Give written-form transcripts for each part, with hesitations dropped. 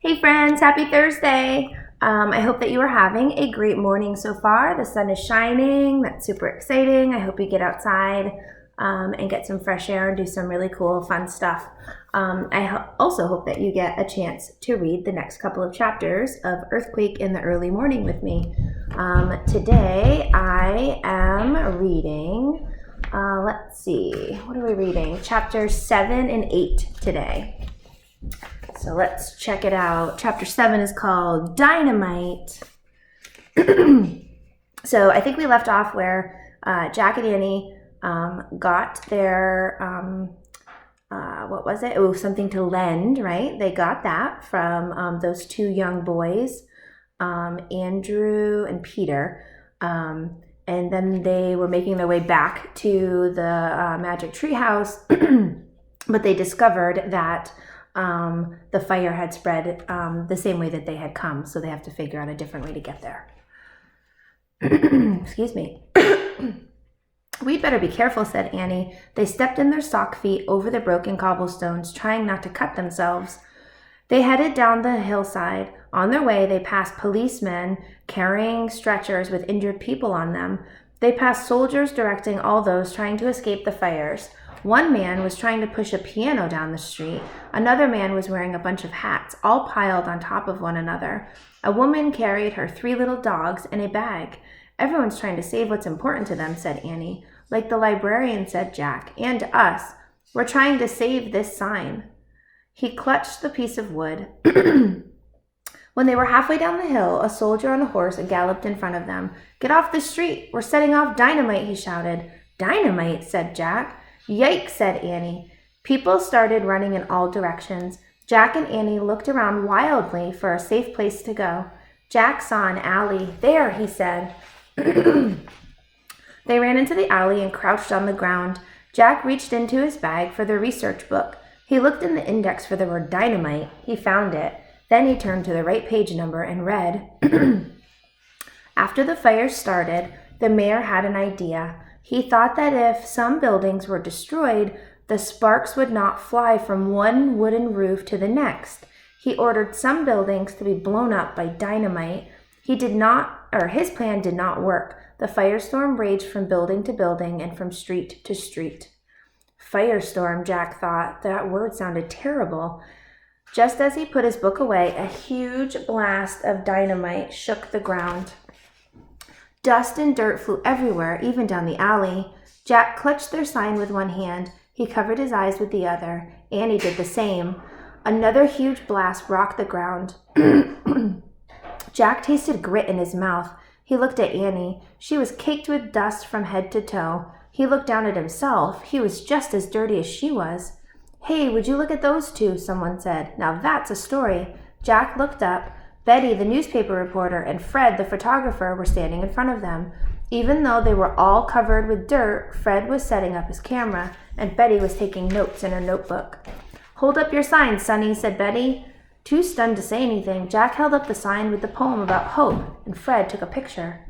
Hey friends, happy Thursday. I hope that you are having a great morning so far. The sun is shining. That's super exciting. I hope you get outside and get some fresh air and do some really cool, fun stuff. I also hope that you get a chance to read the next couple of chapters of Earthquake in the Early Morning with me. Today I am reading, let's see, what are we reading? Chapters 7 and 8 today. So let's check it out. Chapter 7 is called Dynamite. So I think we left off where Jack and Annie got their, what was it? Oh, something to lend, right? They got that from those two young boys, Andrew and Peter. And then they were making their way back to the magic tree house, but they discovered that the fire had spread the same way that they had come, so they have to figure out a different way to get there. Excuse me. We'd better be careful, said Annie. They stepped in their sock feet over the broken cobblestones, trying not to cut themselves. They headed down the hillside. On their way, they passed policemen carrying stretchers with injured people on them. They passed soldiers directing all those trying to escape the fires. One man was trying to push a piano down the street. Another man was wearing a bunch of hats, all piled on top of one another. A woman carried her 3 little dogs in a bag. Everyone's trying to save what's important to them, said Annie. Like the librarian, said Jack, and us. We're trying to save this sign. He clutched the piece of wood. When they were halfway down the hill, a soldier on a horse galloped in front of them. Get off the street! We're setting off dynamite, he shouted. Dynamite, said Jack. Yikes, said Annie. People started running in all directions. Jack and Annie looked around wildly for a safe place to go. Jack saw an alley. There, he said. They ran into the alley and crouched on the ground. Jack reached into his bag for the research book. He looked in the index for the word dynamite. He found it. Then he turned to the right page number and read. After the fire started, the mayor had an idea. He thought that if some buildings were destroyed, the sparks would not fly from one wooden roof to the next. He ordered some buildings to be blown up by dynamite. His plan did not work. The firestorm raged from building to building and from street to street. Firestorm, Jack thought. That word sounded terrible. Just as he put his book away, a huge blast of dynamite shook the ground. Dust and dirt flew everywhere, even down the alley. Jack clutched their sign with one hand. He covered his eyes with the other. Annie did the same. Another huge blast rocked the ground. Jack tasted grit in his mouth. He looked at Annie. She was caked with dust from head to toe. He looked down at himself. He was just as dirty as she was. Hey, would you look at those two? Someone said. Now that's a story. Jack looked up. Betty, the newspaper reporter, and Fred, the photographer, were standing in front of them. Even though they were all covered with dirt, Fred was setting up his camera, and Betty was taking notes in her notebook. Hold up your sign, Sonny, said Betty. Too stunned to say anything, Jack held up the sign with the poem about hope, and Fred took a picture.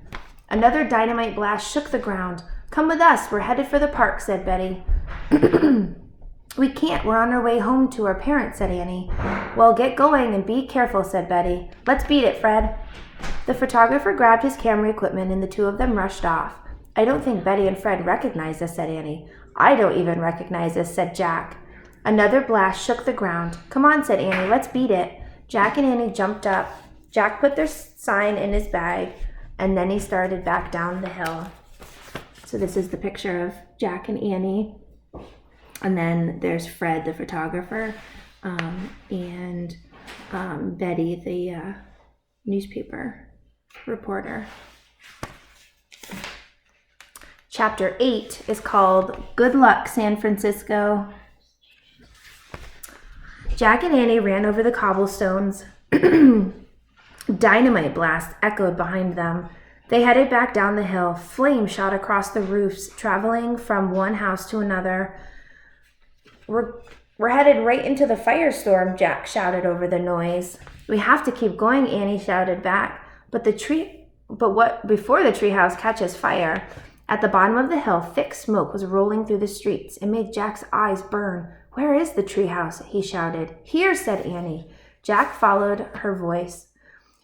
Another dynamite blast shook the ground. Come with us, we're headed for the park, said Betty. We can't, we're on our way home to our parents, said Annie. Well, get going and be careful, said Betty. Let's beat it, Fred. The photographer grabbed his camera equipment and the two of them rushed off. I don't think Betty and Fred recognize us, said Annie. I don't even recognize us, said Jack. Another blast shook the ground. Come on, said Annie, let's beat it. Jack and Annie jumped up. Jack put their sign in his bag, and then he started back down the hill. So this is the picture of Jack and Annie. And then there's Fred, the photographer, and Betty, the newspaper reporter. Chapter 8 is called Good Luck, San Francisco. Jack and Annie ran over the cobblestones. Dynamite blasts echoed behind them. They headed back down the hill. Flames shot across the roofs, traveling from one house to another. We're headed right into the firestorm, Jack shouted over the noise. We have to keep going, Annie shouted back. Before the treehouse catches fire? At the bottom of the hill, thick smoke was rolling through the streets. It made Jack's eyes burn. Where is the treehouse? He shouted. Here, said Annie. Jack followed her voice.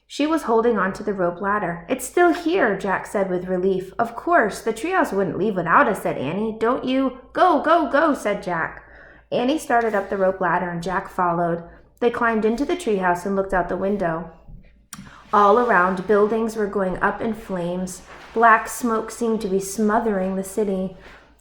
She was holding onto the rope ladder. It's still here, Jack said with relief. Of course, the treehouse wouldn't leave without us, said Annie. Don't you? Go, go, go, said Jack. Annie started up the rope ladder and Jack followed. They climbed into the treehouse and looked out the window. All around, buildings were going up in flames. Black smoke seemed to be smothering the city.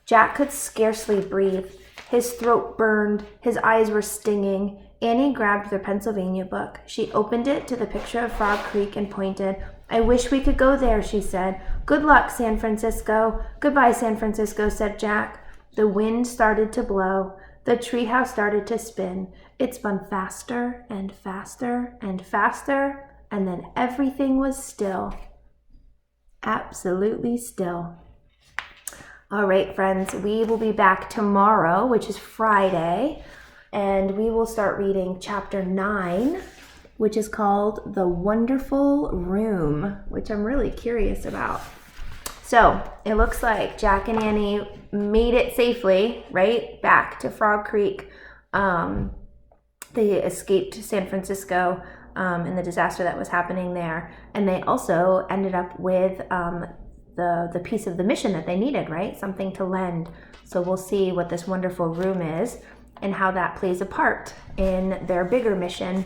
Jack could scarcely breathe. His throat burned. His eyes were stinging. Annie grabbed the Pennsylvania book. She opened it to the picture of Frog Creek and pointed. I wish we could go there, she said. Good luck, San Francisco. Goodbye, San Francisco, said Jack. The wind started to blow. The treehouse started to spin. It spun faster and faster and faster, and then everything was still. Absolutely still. All right, friends, we will be back tomorrow, which is Friday, and we will start reading chapter 9, which is called The Wonderful Room, which I'm really curious about. So it looks like Jack and Annie made it safely, right, back to Frog Creek. They escaped San Francisco and the disaster that was happening there. And they also ended up with the piece of the mission that they needed, right? Something to lend. So we'll see what this wonderful room is and how that plays a part in their bigger mission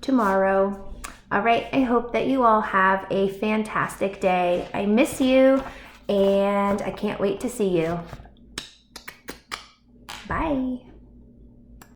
tomorrow. All right, I hope that you all have a fantastic day. I miss you, and I can't wait to see you. Bye.